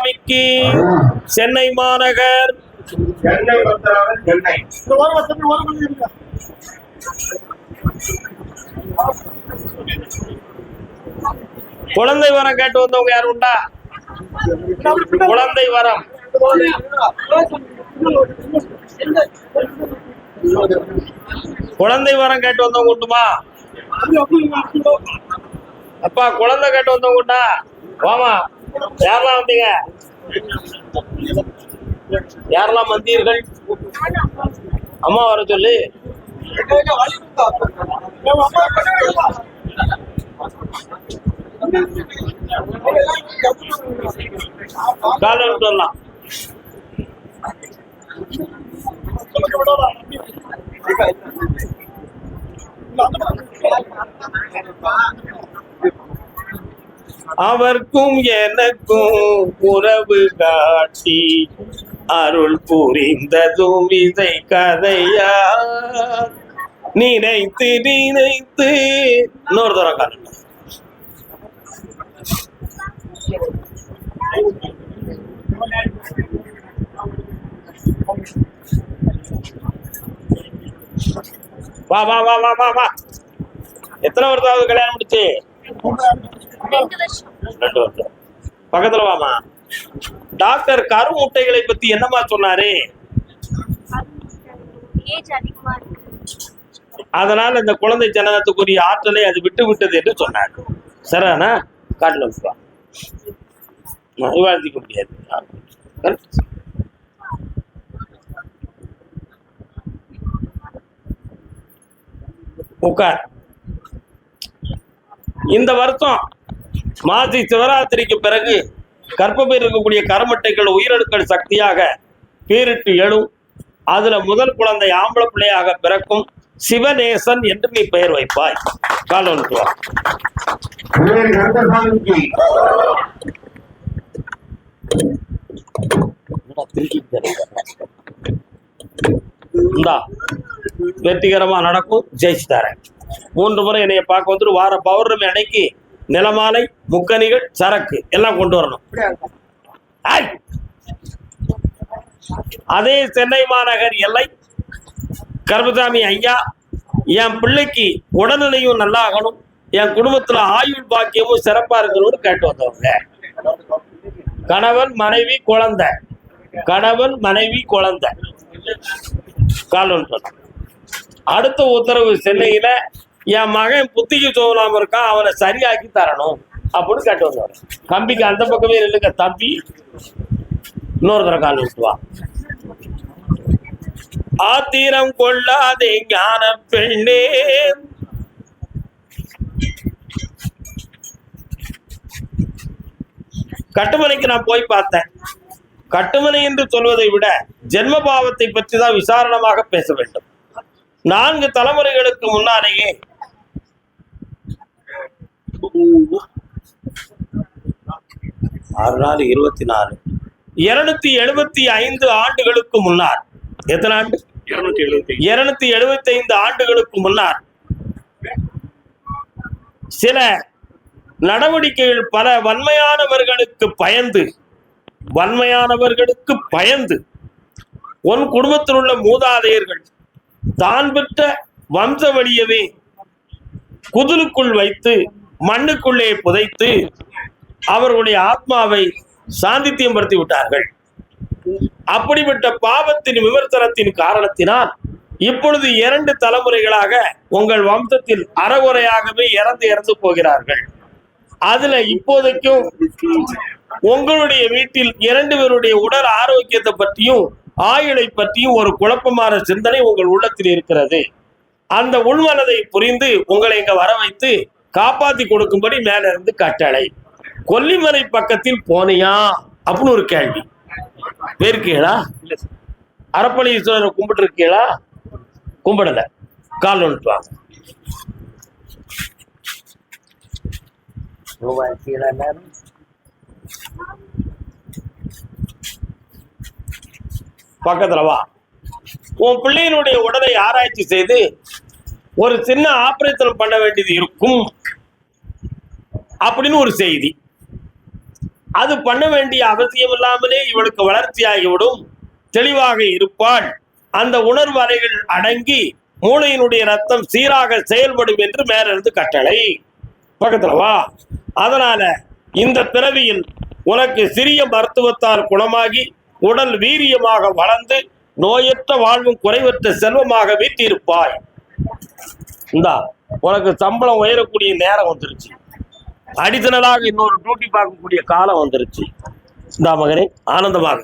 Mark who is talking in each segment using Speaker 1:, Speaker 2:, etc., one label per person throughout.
Speaker 1: சுவாமிக்கு சென்னை மாநகர் குழந்தை வரம் கேட்டு வந்தவங்க யாரும் உண்டா? குழந்தை வரம் குழந்தை வரம் கேட்டு வந்தவங்க உண்டுமா? அப்பா குழந்தை கேட்டு வந்தவங்க உண்டா? வாமா, யாரெல்லாம் வந்தீங்க? யாரெல்லாம் வந்தீர்கள்? அம்மா வர சொல்லு. காலை விட்டு வரலாம். அவர்க்கும் எனக்கும் உறவு காட்டி அருள் புரிந்ததும் இதை கதையா நினைத்து நினைத்து இன்னொரு தரம் காரணம். வா வா வா வா வா வா. எத்தனை வருஷம் கல்யாணம் முடிச்சு? 2 வருஷம். பக்கத்துல வாமா. டாக்டர் கரு முட்டைகளை பத்தி என்னமா சொன்னாரு? அதனால இந்த குழந்தை ஜனனத்துக்குரிய ஆற்றலை அது விட்டு விட்டது என்று சொன்னார். சரிண்ணா? காட்டில் விவாதிக்க முடியாது. உட்கார். இந்த வருஷம் மாசி சிவராத்திரிக்கு பிறகு கர்ப்பப்பையில் இருக்கக்கூடிய கருமட்டைகள் உயிரணுக்கள் சக்தியாக பேரிட்டு எழும். அதுல முதல் குழந்தை ஆம்பளை பிள்ளையாக பிறக்கும். சிவநேசன் என்று நீ பெயர் வைப்பாய். கால் ஒன்று வா. வெற்றிகரமா நடக்கும். ஜெயிச்சு தரேன். 3 முறை என்னைய பார்க்க வந்துட்டு வார பௌர்ணமி அன்னைக்கு நிலமாலை, முக்கணிகள், சரக்கு எல்லாம் கொண்டு வரணும். அதே சென்னை மாநகர் எல்லை கருப்பசாமி ஐயா, என் பிள்ளைக்கு உடல்நிலையும் நல்லா ஆகணும், என் குடும்பத்துல ஆயுள் பாக்கியமும் சிறப்பா இருக்கணும்னு கேட்டு வந்தவங்க. கணவன் மனைவி குழந்தை, கணவன் மனைவி குழந்தை. காலம் அடுத்த உத்தரவு சென்னையில என் மகன் புத்திக்கு சோகலாம இருக்கான், அவனை சரியாக்கி தரணும் அப்படின்னு கேட்டு வந்தவர். கம்பிக்கு அந்த பக்கமே இல்லைங்க தம்பி. இன்னொரு தர கால் விட்டுவா. ஆத்திரம் கொள்ளாதே ஞான பெண்ணே, கட்டுமனைக்கு நான் போய் பார்த்தேன். கட்டுமனை என்று சொல்வதை விட ஜென்ம பாவத்தை பற்றி தான் விசாரணமாக பேச வேண்டும். 4 தலைமுறைகளுக்கு முன்னாலேயே 6 நாள் 24 275 ஆண்டுகளுக்கு முன்னார். எத்தனை ஆண்டு? 275 ஆண்டுகளுக்கு முன்னார் சில நடவடிக்கைகள் பல வன்மையானவர்களுக்கு பயந்து உன் குடும்பத்தில் உள்ள மூதாதையர்கள் தான் பெற்ற வம்ச வழியவே குதிலுக்குள் வைத்து மண்ணுக்குள்ளே புதைத்து அவர்களுடைய ஆத்மாவை சாந்தித்தியம் படுத்தி விட்டார்கள். அப்படிப்பட்ட பாவத்தின் விமர்சனத்தின் காரணத்தினால் இப்பொழுது 2 தலைமுறைகளாக உங்கள் வம்சத்தில் அறகுறையாகவே இறந்து போகிறார்கள். அதுல இப்போதைக்கும் உங்களுடைய வீட்டில் 2 பேருடைய உடல் ஆரோக்கியத்தை பற்றியும் ஆயுளை பற்றியும் ஒரு குழப்பமான சிந்தனை உங்கள் உள்ளத்தில் இருக்கிறது. அந்த உள்மனதை புரிந்து உங்களை இங்க வர வைத்து காப்பாத்தி கொடுக்கும்படி மேல இருந்து கட்டளை. கொல்லிமலை பக்கத்தில் போனியா அப்படின்னு ஒரு கேள்வி. போயிருக்கீங்களா? அரப்பளீஸ்வரரை கும்பிட்டு இருக்கீங்களா? கும்பிடல. கால் ஒன்று வாங்க. பக்கத்துல வா. உன் பிள்ளையினுடைய உடலை ஆராய்ச்சி செய்து ஒரு சின்ன ஆபரேஷன் பண்ண வேண்டியது இருக்கும் அப்படின்னு ஒரு செய்தி. அது பண்ண வேண்டிய அவசியம் இல்லாமலே இவளுக்கு வளர்ச்சியாகிவிடும், தெளிவாக இருப்பாள். அந்த உணர்வு அலைகள் அடங்கி மூளையினுடைய ரத்தம் சீராக செயல்படும் என்று மேலிருந்து கட்டளை. பக்கத்துல வா. அதனால இந்த பிறவியில் உனக்கு சிறிய மருத்துவத்தால் குணமாகி உடல் வீரியமாக வளர்ந்து நோயற்ற வாழ்வும் குறைவற்ற செல்வமாக வீட்டிருப்பாய். இந்தா உனக்கு சம்பளம் உயரக்கூடிய நேரம் வந்துருச்சு. அடிஷனலாக இன்னொரு டியூட்டி பார்க்கக்கூடிய காலம் வந்துருச்சு. இந்த மகனே ஆனந்தமாக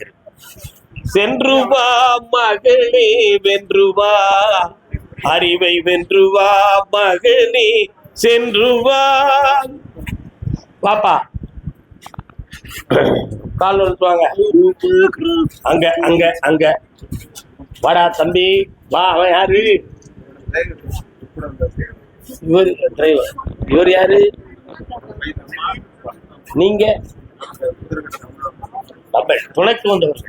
Speaker 1: சென்று வா மகனே, வென்று வா அறிவை வென்று வா மகனே, சென்று வா. பாப்பா கால் நிறுத்துவாங்க. அங்க அங்க அங்க வாடா தம்பி வா. அவன் யாரு? இவர் டிரைவர். இவர் யாரு? நீங்க துணைக்கு வந்தவர்.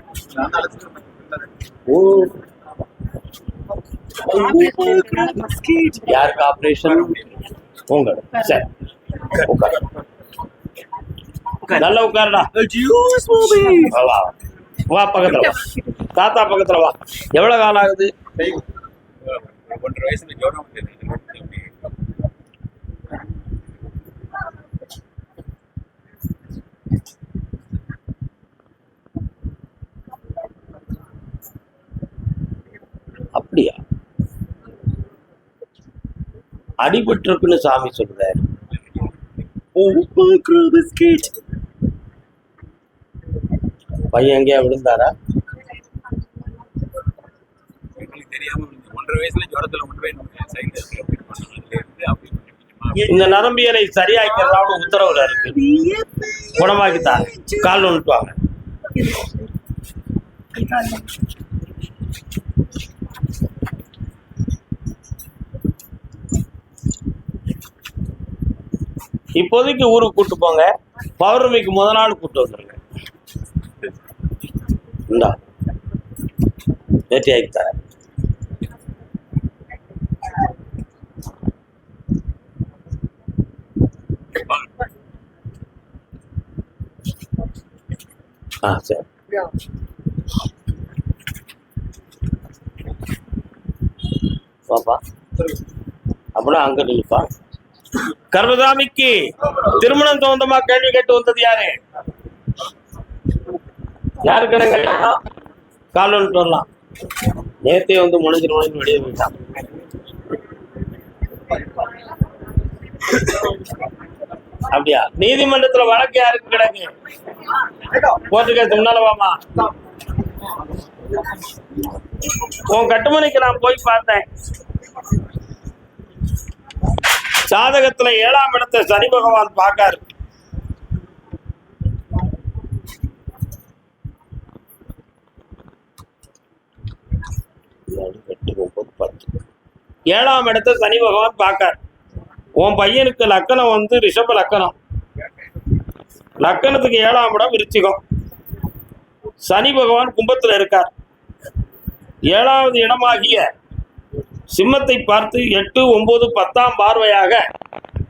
Speaker 1: யாருக்கு ஆபரேஷன்? உங்க சரி உட்கார். நல்லா உட்காருடா. வா பக்கத்துல வா. தாத்தா பக்கத்துல வா. எவ்வளவு காலம் ஆகுது?
Speaker 2: 1.5 வயசுல ஜோரம்
Speaker 1: அப்படியா? அடிபட்டிருக்குன்னு சாமி சொல்லுத. பையன் எங்கேயா விழுந்தாரா?
Speaker 2: தெரியாம 1.5 வயசுல ஜோரத்துல
Speaker 1: இந்த நரம்பியலை சரியாக்கிறதாவும் உத்தரவுல இருக்கு. குணமாக்கித்தாங்க. கால் ஒன்றுவாங்க. இப்போதைக்கு ஊருக்கு கூட்டு போங்க. பௌர்ணமிக்கு முதல் நாள் கூட்டு வந்துருங்க. இந்தா வேட்டி ஆகித்தார. சரி பாப்பா அப்படின்னா அங்க நிற்பா. கர்மசாமிக்கு திருமணம் சம்பந்தமா கேள்வி கேட்டு வந்தது யாரு? யாருக்கு கால் வந்துட்டு வரலாம். நேரத்தையே வந்து முனைஞ்சு வெளியே போயிட்டான். அப்படியா? நீதிமன்றத்துல வழக்கு யாருக்கு கிடக்கு? கோர்ட்டு கேஸ் முன்னால வாமா. உன் கட்டுமனைக்கு நான் போய் பார்த்தேன். ஜாதகத்துல 7ஆம் இடத்தை சனி பகவான் பார்க்காரு. ஏழாம் இடத்தை சனி பகவான் பார்க்கார். உன் பையனுக்கு லக்கணம் வந்து ரிஷப லக்கணம். லக்கணத்துக்கு 7ஆம் இடம் விருச்சிகம். சனி பகவான் கும்பத்துல இருக்கார். 7வது இடமாகிய சிம்மத்தை பார்த்து 8, 9, 10ஆம் பார்வையாக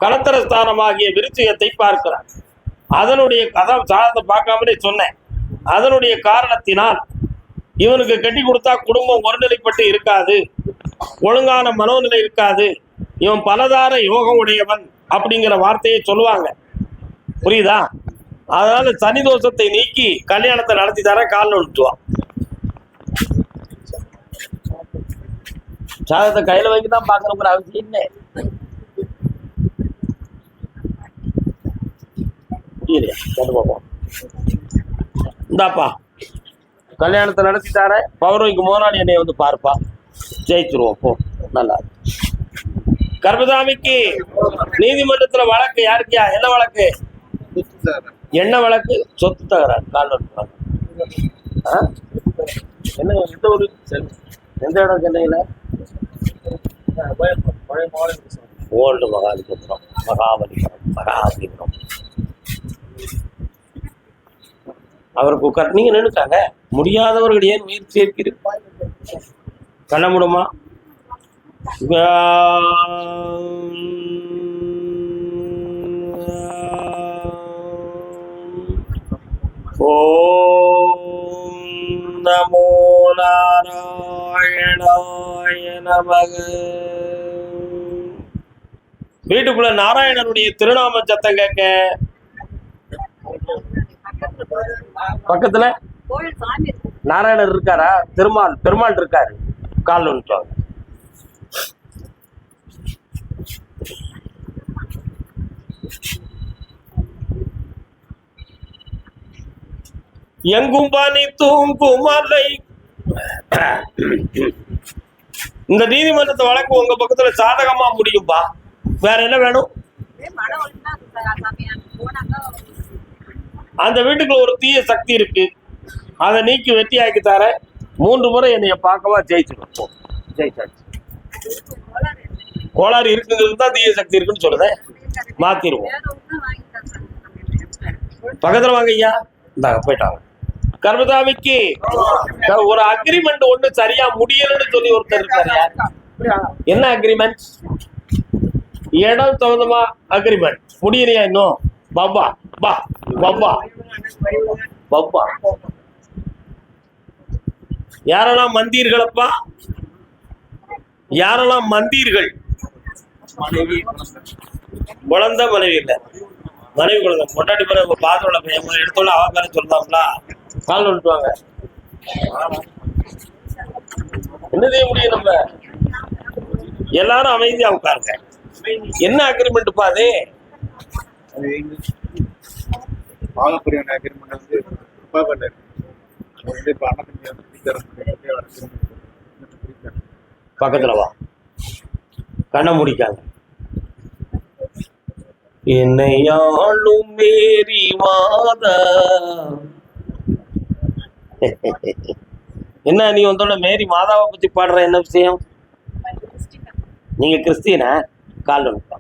Speaker 1: கலத்தரஸ்தானமாகிய விருச்சிகத்தை பார்க்கிறார். அதனுடைய சாதத்தை பார்க்காமலே சொன்னேன். அதனுடைய காரணத்தினால் இவனுக்கு கட்டி கொடுத்தா குடும்பம் ஒருநிலைப்பட்டு இருக்காது, ஒழுங்கான மனோநிலை இருக்காது, இவன் பலதார யோகம் உடையவன் அப்படிங்கிற வார்த்தையை சொல்லுவாங்க. புரியுதா? அதனால சனி தோஷத்தை நீக்கி கல்யாணத்தை நடத்தி தர கால் நொழுத்துவான். சாதத்தை கையில வைக்க தான் பாக்கணுங்கிற அவசியம் இல்லை. இந்தாப்பா கல்யாணத்தை நடத்தி தர. பௌர்ணமிக்கு முதல் என்னை வந்து பார்ப்பா. ஜெயிச்சிருவோம். போ. நல்லா கர்மசாமிக்கு நீதிமன்றத்துல வழக்கு யாருக்கியா? என்ன வழக்கு? என்ன வழக்கு? சொத்து தகராறு. கால் என்ன? எந்த ஊரு? எந்த இடம்? சென்னையில ஓல்டு மகாபலிபுரம். மகாபலிபுரம் அவருக்கு உட்கார். நீங்க நினைக்காங்க முடியாதவர்கள் ஏன் முயற்சி இருக்கிறது? கண்ண முடியுமா? ஓம் நமோ நாராயணாய நமக. வீட்டுக்குள்ள நாராயணனுடைய திருநாம சத்தம் கேட்க பக்கத்துல நாராயணர் இருக்காரா? பெருமாள் இருக்காரு. கால் வந்துட்டாங்க. எங்கும் பனி தூங்கும் மலை. இந்த நீதிமன்றத்தை வழக்கு உங்க பக்கத்துல சாதகமா முடியும்பா. வேற என்ன வேணும்? அந்த வீட்டுக்குள்ள ஒரு தீய சக்தி இருக்கு, அதை நீக்கி வெட்டியாக்கி தர. 3 முறை என்னைய பார்க்கவா ஜெயிச்சிடும். ஜெயிச்சாச்சு. கோளாறு இருக்குங்கிறது தான் தீய சக்தி இருக்குன்னு சொல்லுதேன். மாத்திருவோம். பக்கத்துல வாங்க ஐயா. இந்தாங்க போயிட்டாங்க. கர்மதாமிக்கு ஒரு அக்ரிமெண்ட் ஒண்ணு சரியா முடியலன்னு சொல்லி ஒருத்தர் இருக்காரு. என்ன அக்ரிமெண்ட்? இடம் தகுந்தமா அக்ரிமெண்ட் முடியலையா இன்னும்? பாபா பா பாபா பாபா யாரெல்லாம் மந்தீர்களப்பா? யாரெல்லாம் மந்தீர்கள்? குழந்தை மனைவி இல்ல, மனைவி குழந்தை பொட்டாட்டி பேர பாத்திரோட பையன் எடுத்தோட அவ பேர சொல்லலாம்ல. கால் வந்துட்டுவாங்க. என்ன செய்ய முடியும்? நம்ம எல்லாரும் அமைதியா உட்காருங்க. என்ன அக்ரிமெண்ட்ப்பா அது? பக்கத்துல வா. கண்ண முடிக்காங்க. என்னையாளும் மேரி மாதா. என்ன நீ வந்தோட மேரி மாதாவை பத்தி பாடுற? என்ன விஷயம்? நீங்க கிறிஸ்டியனா? கால் வந்துப்பா.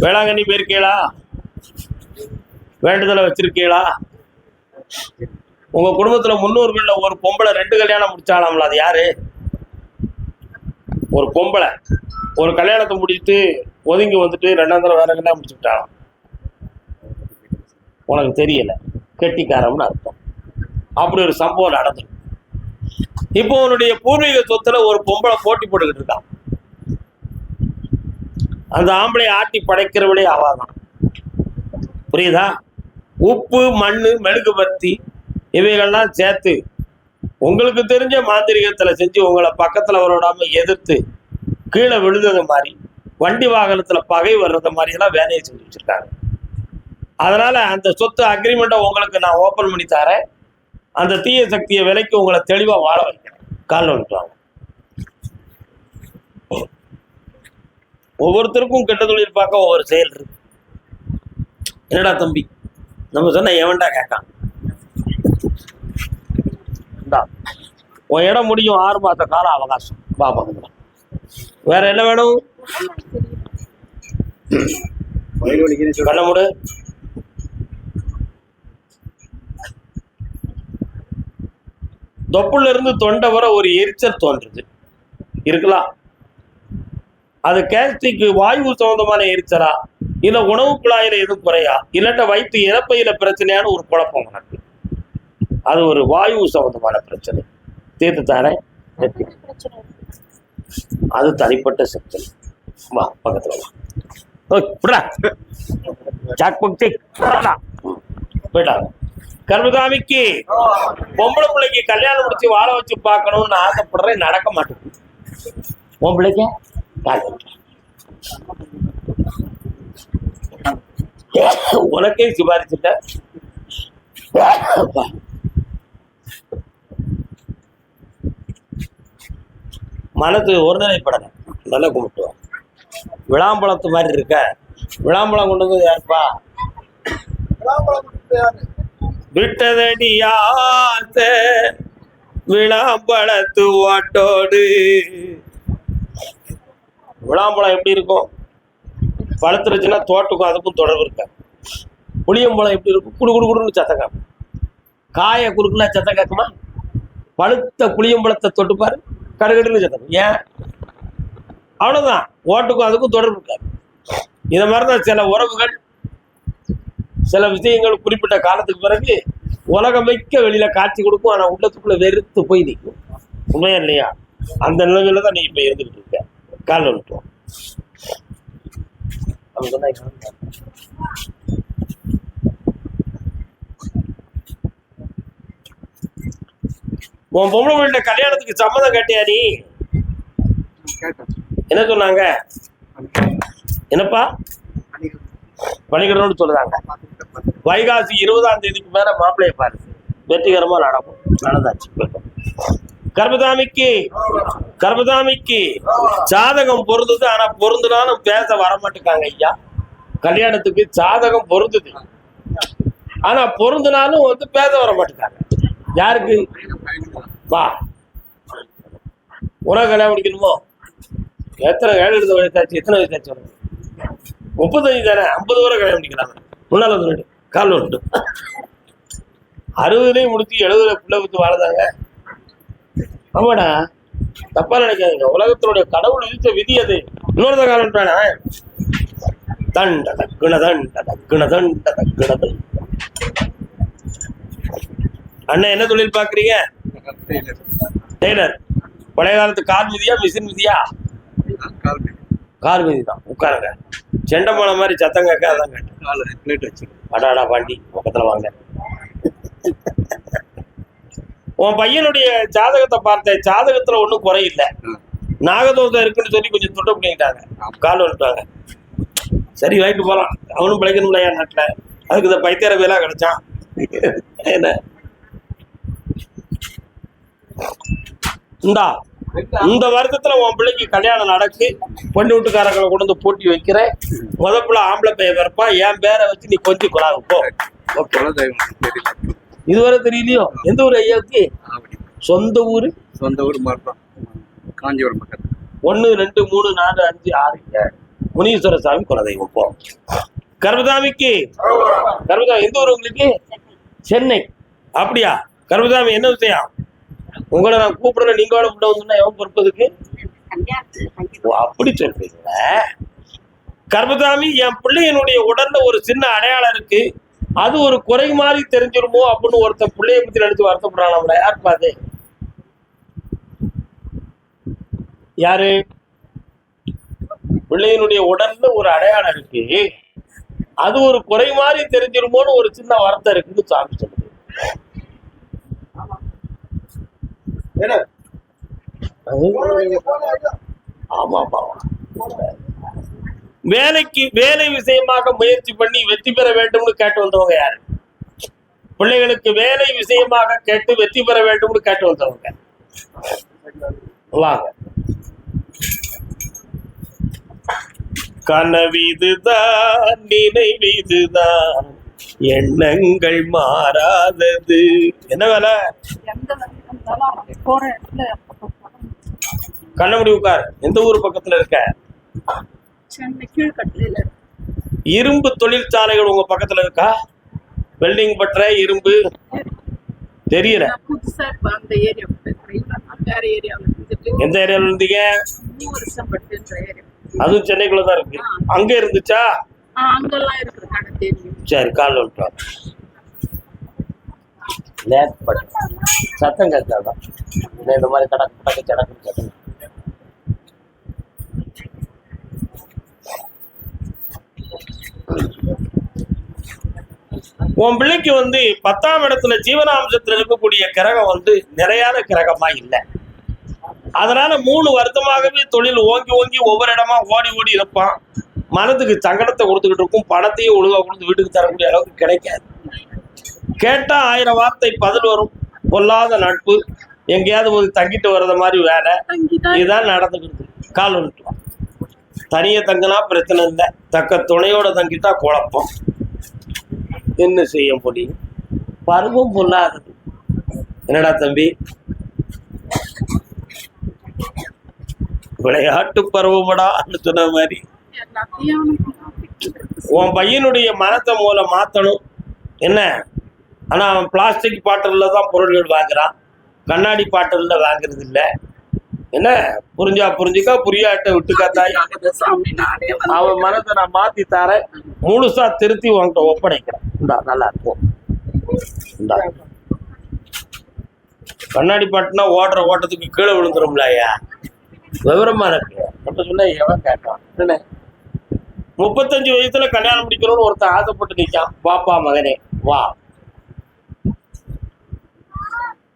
Speaker 1: வேளாங்கண்ணி போயிருக்கீங்களா? வேண்டுதலை வச்சிருக்கீங்களா? உங்க குடும்பத்துல முன்னோர்கள்ல ஒரு பொம்பளை 2 கல்யாணம் முடிச்சாலாம்ல, அது யாரு? ஒரு பொம்பளை ஒரு கல்யாணத்தை முடிச்சுட்டு ஒதுங்கி வந்துட்டு 2ஆம் தடவை வேற கல்யாணம் முடிச்சுட்டாலாம். உனக்கு தெரியல, கெட்டிக்காரம்னு அர்த்தம். அப்படி ஒரு சம்பவம் நடந்தது. இப்போ உன்னுடைய பூர்வீக சொத்துல ஒரு பொம்பளை போட்டி போட்டுக்கிட்டு இருக்கான். அந்த ஆம்பளை ஆட்டி படைக்கிறவளே ஆவாதான். புரியுதா? உப்பு, மண்ணு, மெழுகுபத்தி இவைகள்லாம் சேர்த்து உங்களுக்கு தெரிஞ்ச மாந்திரிகத்துல செஞ்சு உங்களை பக்கத்துல விடாம எதிர்த்து கீழே விழுந்தது மாதிரி, வண்டி வாகனத்துல பகை வர்றது மாதிரி எல்லாம் வேலையை செஞ்சு வச்சிருக்காங்க. அதனால அந்த சொத்து அக்ரிமெண்ட்டை உங்களுக்கு நான் ஓப்பன் பண்ணி தரேன். அந்த தீய சக்தியை விலைக்கு உங்களை தெளிவா வாழ வைக்கிறேன். கால் வந்துட்டாங்க. ஒவ்வொருத்தருக்கும் கெட்ட தொழில் பார்க்க ஒவ்வொரு செயல் இருக்கு. என்னடா தம்பி நம்ம சொன்ன எவன்டா கேட்கான்? உன் இடம் முடியும் 6 மாச கால அவகாசம். பாப்பா வேற என்ன வேணும்? கண்ண மூடு. தொப்புல இருந்து தொண்டை வர ஒரு எரிச்சல் தோன்றுது இருக்கலாம். அது கேஸ்ட்ரிக் வாயு சம்பந்தமான எரிச்சலா, இல்ல உணவு குழாயில எதுவும் குறையா, இல்லாட்ட வயிற்று இறப்பையில பிரச்சனையான ஒரு குழப்பம் உனக்கு. அது ஒரு வாயு சம்பந்தமான பிரச்சனை. தீர்த்து தானே, அது தனிப்பட்ட சிக்கல். வா பக்கத்துல வா. போயிட்டாங்க. கர்மசாமிக்கு பொம்பளை பிள்ளைக்கு கல்யாணம் முடிச்சு வாழ வச்சு பார்க்கணும்னு ஆசைப்படுறேன், நடக்க மாட்டேங்குது. உன் பிள்ளைக்கு உனக்கே சிபாரிச்சுட்ட. மனது ஒருநிலைப்படலை. நல்லா கும்பிட்டுவான். விளாம்பழத்து மாதிரி இருக்க. விளாம்பழம் கொண்டு வந்து யாருப்பா? விட்டதடியாச விளாம்பழத்து ஓட்டோடு. விளாம்பழம் எப்படி இருக்கும்? பழுத்துருச்சுன்னா தோட்டுக்கும் அதுக்கும் தொடர்பு இருக்க. புளியம்பழம் எப்படி இருக்கும்? குடு குடு குடுன்னு சத்தம் காக்கும். காயை குறுக்குனா சத்தம் காக்குமா? பழுத்த புளியம்பழத்தை தொட்டுப்பாரு கடுகடுன்னு சத்தம். ஏன்? அவ்வளவுதான். ஓட்டுக்கும் அதுக்கும் தொடர்பு இருக்காது. இதை மாதிரிதான் சில உறவுகள், சில விஷயங்கள் குறிப்பிட்ட காலத்துக்கு பிறகு உலகமைக்க வெளியில காட்சி கொடுக்கும். ஆனா உள்ளத்துக்குள்ள வெறுத்து போய் நிற்கும். உண்மையா இல்லையா? அந்த நிலைமையில தான் நீ இப்ப இருந்துகிட்டு இருக்க. கால் வந்துட்டோம். உன் பொம்பளை வீட்டுல கல்யாணத்துக்கு சம்மதம் கேட்டியா நீ? என்ன சொன்னாங்க? என்னப்பா? பணிகரன்னு சொல்லுறாங்க. வைகாசி 20ஆம் தேதிக்கு மேல மாப்பிள்ளைய பாரு, வெற்றிகரமா நடக்கும். நடந்தாச்சு. கர்மதாமிக்கு சாதகம் பொருந்தது. ஆனா பொருந்துனாலும் பேச வரமாட்டேங்காங்க ஐயா. கல்யாணத்துக்கு சாதகம் பொருந்தது, ஆனா பொருந்தினாலும் பேச வர மாட்டேங்காங்க. யாருக்கு? வா, உனக்கு கல்யாணம் முடிக்கணுமோ? எத்தனை வேலை எடுத்த வயசாச்சு? எத்தனை வயசாச்சு? 35 தானே? 50 வரை கல்யாணம் முடிக்கிறாங்க. முன்னால வந்து கால் விட்டு 60லயும் முடிச்சு 70ல பிள்ளை விட்டு வாழதாங்க. ஆமாடா, தப்பா நினைக்காதீங்க. உலகத்தினுடைய கடவுள் விதித்த விதி அது. இன்னொருத்த காலம் விட்டானா தண்ட தக்குன தண்ட தக்குன தண்ட தக்குனது. அண்ணன் என்ன தொழில் பாக்குறீங்க? டெய்லர். பழைய காலத்து கால் மிதியா மிஷின் மிதியா? கால் மிதி தான். உட்காருங்க. செண்டமான மாதிரி சத்தம் கேட்க அதான் கேட்டேன். அடாடா பாண்டி பக்கத்துல வாங்க. உன் பையனுடைய ஜாதகத்தை பார்த்தேன். ஜாதகத்துல ஒன்றும் குறையில்லை. நாகதோஷம் இருக்குன்னு சொல்லி கொஞ்சம் துட்ட பண்ணிக்கிட்டாங்க. கால் வந்துட்டாங்க. சரி, வாங்கிட்டு போகலாம். அவனும் பிழைக்கணும் இல்லையா நாட்டில். அதுக்கு இந்த பைத்தியர வேலை கிடைச்சான். என்ன இந்த வருஷத்துல உன் பிள்ளைக்கு கல்யாணம் நடக்கு. பொண்ணு வீட்டுக்காரங்களை கொண்டு வந்து போட்டி வைக்கிறேன். முதப்புல ஆம்பளை பையன் பிறப்பா. என் பேரை வச்சு நீ கொஞ்சம் குறாங்க போ. இதுவரை தெரியலையோ? எந்த ஊர் ஐயாவுக்கு? சொந்த ஊரு?
Speaker 2: சொந்த ஊர் மாறுதான், காஞ்சிபுரம் பக்கத்துல.
Speaker 1: 1 2 3 4 5 6 முனீஸ்வர சாமி குலதெய்வம். போ. கர்மதாமிக்கு எந்த ஊர் உங்களுக்கு? சென்னை. அப்படியா? கர்மதாமி என்ன விஷயம்? உங்களை நான் கூப்பிடுறேன். நீங்க வந்து எவன் பொறுப்பதுக்கு? அப்படி சொல்றீங்களா? கர்மதாமி, என் பிள்ளையனுடைய உடல்ல ஒரு சின்ன அடையாளம் இருக்கு. அது ஒரு குறை மாதிரி தெரிஞ்சிருமோ அப்படின்னு ஒருத்தன் பிள்ளைய பத்தி நினைச்சு வருத்தப்படுறான். நம்மள யார் பாது? யாரு? பிள்ளையினுடைய உடல்ல ஒரு அடையாளம் இருக்கு. அது ஒரு குறை மாதிரி தெரிஞ்சிருமோன்னு ஒரு சின்ன வருத்தம் இருக்குன்னு சாமி சொல்லுது. ஆமா. வேலை விஷயமாக முயற்சி பண்ணி வெற்றி பெற வேண்டும்னு கேட்டு வந்தவங்க யாரு? பிள்ளைகளுக்கு வேலை விஷயமாக கேட்டு வெற்றி பெற வேண்டும்னு கேட்டு வந்தவங்க வாங்க. கனவிதுதான், நினைவிதுதான், எண்ணங்கள் மாறாதது. என்ன வேலை? கண்ணமுடி உட்கார். எந்த ஊர் பக்கத்துல இருக்க? இரும்பு தொழிற்சாலைகள் உங்க பக்கத்துல இருக்கா? வெல்டிங் பற்ற இரும்பு தெரியல. எந்த ஏரியால இருந்தீங்க? அதுவும் சென்னைக்குள்ளதான் இருக்கு. அங்க இருந்துச்சா? சரி, கால் விட்டுறோம். சத்தம் கேட்காதான் இந்த மாதிரி கடக்கு சடக்கு சத்தம். உன் பிள்ளைக்கு 10ஆம் இடத்துல ஜீவனாம்சத்துல இருக்கக்கூடிய கிரகம் நிலையான கிரகமா இல்லை. அதனால 3 வருத்தமாகவே தொழில் ஓங்கி ஒவ்வொரு இடமா ஓடி இருப்பான். மனதுக்கு சங்கடத்தை கொடுத்துக்கிட்டு இருக்கும். பணத்தையும் ஒழுங்கா கொடுத்து வீட்டுக்கு தரக்கூடிய அளவுக்கு கிடைக்காது. கேட்டா 1000 வார்த்தை பதில் வரும். பொல்லாத நட்பு, எங்கேயாவது தங்கிட்டு வர்றது மாதிரி வேலை, இதுதான் நடந்துக்கிட்டு. கால் வந்துட்டு தனிய தங்கினா பிரச்சனை இல்லை. தக்க துணையோட தங்கிட்டா குழப்பம். என்ன செய்ய முடியும்? பருவம் பொல்லாதது. என்னடா தம்பி, விளையாட்டு பருவமடா சொன்ன மாதிரி உன் பையனுடைய மனத்தை மாத்தணும். என்ன? ஆனா அவன் பிளாஸ்டிக் பாட்டில்ல தான் பொருள்கள் வாங்குறான். கண்ணாடி பாட்டில்ல வாங்குறது இல்ல. என்ன புரிஞ்சா புரிஞ்சுக்கா, புரியாட்ட விட்டுக்கா தாய். அவன் மனத்தை நான் மாத்தி தரேன், முழுசா திருத்தி உன்கிட்ட ஒப்படைக்கிறேன். இந்தா நல்லா இருக்கும். இந்தா கண்ணாடி பாட்டுனா ஓடுற ஓட்டத்துக்கு கீழே விழுந்துரும்ல ஐயா, விவரமா இருக்கு. அப்ப சொன்ன எவன் கேட்டான் என்ன 35 வயசுல கல்யாணம் முடிக்கணும்னு ஒருத்தன் ஆசைப்பட்டு நிற்கான். பாப்பா மகனே வா,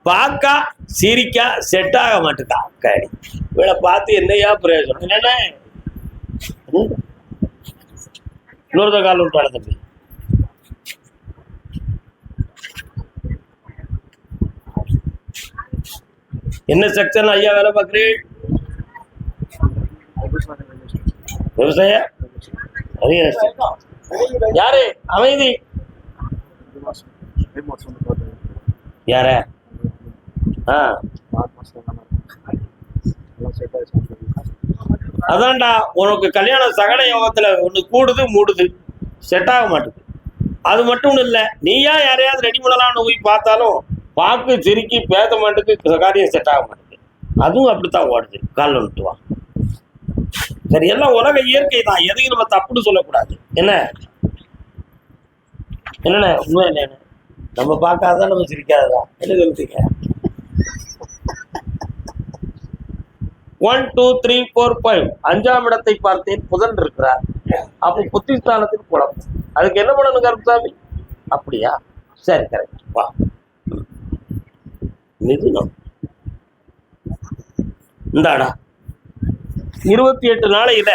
Speaker 1: பாக்கா சிரிக்கா செட் ஆக மாட்டுக்கா காடி. இவளை பார்த்து என்னையா பிரயோஜனம்? என்னென்ன இன்னொருத்த கால் விட்டாட தம்பி. என்ன செக்ஷன் ஐயா வேலை பார்க்குறீங்க? விவசாய யாரு? அமைதி யார? அதான்டா உனக்கு கல்யாண சகல யோகத்துல ஒண்ணு கூடுது மூடுது, செட் ஆக மாட்டுது. அது மட்டும் இல்ல, நீயா யாரையாவது ரெடி பண்ணலாம்னு போய் பார்த்தாலும் பாக்கு சிரிக்கி பேச மாட்டுக்கு, காரியம் செட் ஆக மாட்டுது. அதுவும் அப்படித்தான் ஓடுது. கால் வந்துட்டு வா. சரி, எல்லாம் உலக இயற்கை தான், எதையும் நம்ம தப்புன்னு சொல்லக்கூடாது. என்ன என்னண்ணே உண்மை என்ன? நம்ம பார்க்காதான் நம்ம சிரிக்காததான். என்ன சொல்லிட்டீங்க? 1 2 3 4 5 5ஆம் இடத்தை பார்த்தேன், புதன் இருக்கிறார். அப்போ புத்திஸ்தானத்துக்கு குழப்பம். அதுக்கு என்ன பண்ணணும் கருப்புசாமி? அப்படியா? சரி, கரெக்ட். வா. மிதுனம் இந்தாடா 28 நாளையில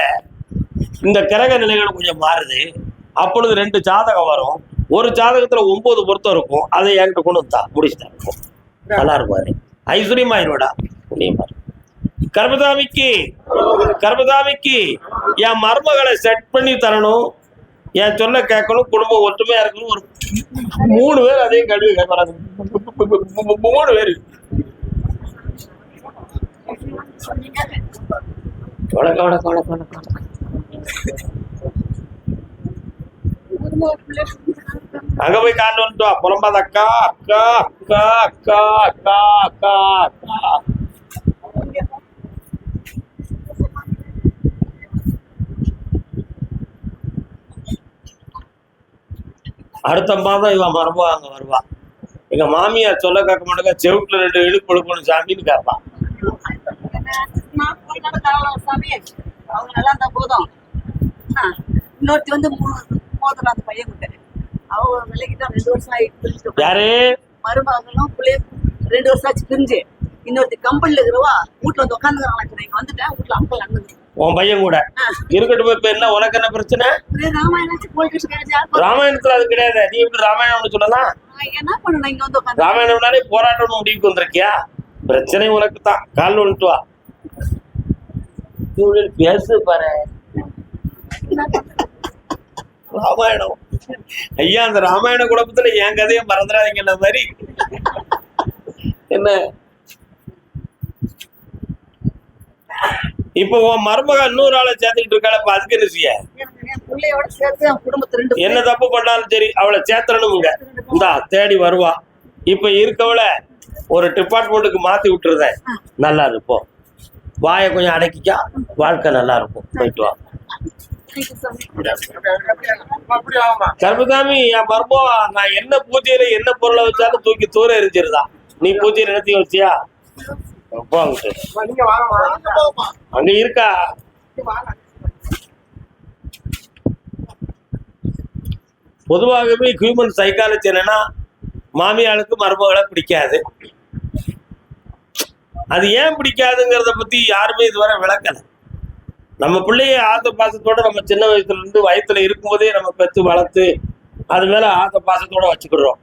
Speaker 1: இந்த கிரக நிலைகள் கொஞ்சம் மாறுது. அப்பொழுது 2 ஜாதகம் வரும். ஒரு ஜாதகத்துல 9 பொருத்தம் இருக்கும். அதை என்கிட்ட கொண்டு வந்தா முடிச்சுதான் இருக்கும். நல்லா இருப்பாரு, ஐஸ்வர்யமாயிருவாடா. புண்ணியமா கர்மதாமிக்கு என் மருமகளை செட் பண்ணி தரணும், என் சொல்ல கேட்கணும், குடும்பம் ஒற்றுமையா இருக்கணும். ஒரு 3 பேர் அதே கல்வி கேட்கறாங்க. 3 பேர். வணக்கம். அங்க போய் கால் வந்துட்டு வா. புலம்பாத அக்கா அக்கா அக்கா அக்கா அக்கா அக்கா அக்கா. அடுத்த மாதம் இவன் மரபா அங்க வருவா. எங்க மாமியார் சொல்ல கேட்க மாட்டேங்க, செவுட்டுல 2 இழுப்பு எழுப்பணும் சாமின்னு கேட்பான்.
Speaker 3: அவங்க நல்லா இருந்தா போதும். இன்னொருத்தி வந்து மோதிரம் அந்த பையன் கிட்ட அவங்க விலைக்குதான் 2 வருஷம் ஆயிட்டு.
Speaker 1: யாரு?
Speaker 3: மருமகளும் பிள்ளைய 2 வருஷம் ஆச்சு பிரிஞ்சு. இன்னொருத்தி கம்பெனில இருக்கிறவா வீட்டுல வந்து உட்காந்துக்கிறாங்க. இங்க வந்துட்டேன், வீட்டுல அப்பா அண்ணன்
Speaker 1: உன் பையன் கூட இருக்கட்டும். இப்ப என்ன உனக்கு என்ன பிரச்சனை? ராமாயணத்துல அது கிடையாது. நீ எப்படி ராமாயணம்னு சொல்லலாம்?
Speaker 3: என்ன பண்ணணும்? இங்க வந்து
Speaker 1: ராமாயணம்னாலே போராட்டம் முடிவுக்கு வந்திருக்கியா? பிரச்சனை உனக்கு தான். கால் வந்துட்டு வா. பேசு பாரு. ராமாயணம் ஐயா, அந்த ராமாயண குழப்பத்துல என் கதையை மறந்துடாதீங்க மாதிரி. என்ன இப்ப உன் மருமக இன்னொரு ஆளை சேர்த்துக்கிட்டு இருக்காள, இப்ப அதுக்கு என்ன செய்ய? என்ன தப்பு பண்ணாலும் சரி அவளை சேர்த்தணுங்க. இந்தா தேடி வருவா. இப்ப இருக்கவளை ஒரு டிபார்ட்மெண்ட்டுக்கு மாத்தி விட்டுருதேன். நல்லா இருப்போம். வாயை கொஞ்சம் அடக்கிக்கா, வாழ்க்கை நல்லா இருக்கும். போயிட்டு வா. கர்மசாமி, என் மர்மம் நான் என்ன பூஜையில என்ன பொருளை வச்சாலும் தூக்கி தூர எரிஞ்சிருதா. நீ பூஜையில என்னத்தையும் வச்சியா? அங்க இருக்கா? பொதுவாகவே ஹியூமன் சைக்காலஜி என்னன்னா, மாமியாளுக்கு மருமகளை பிடிக்காது. அது ஏன் பிடிக்காதுங்கிறத பத்தி யாருமே இதுவரை விளக்கல. நம்ம பிள்ளைய ஆத்த பாசத்தோட நம்ம சின்ன வயசுல இருந்து வயசுல இருக்கும்போதே நம்ம பெற்று வளர்த்து அது மேல ஆத்த பாசத்தோட வச்சுக்கிடுறோம்.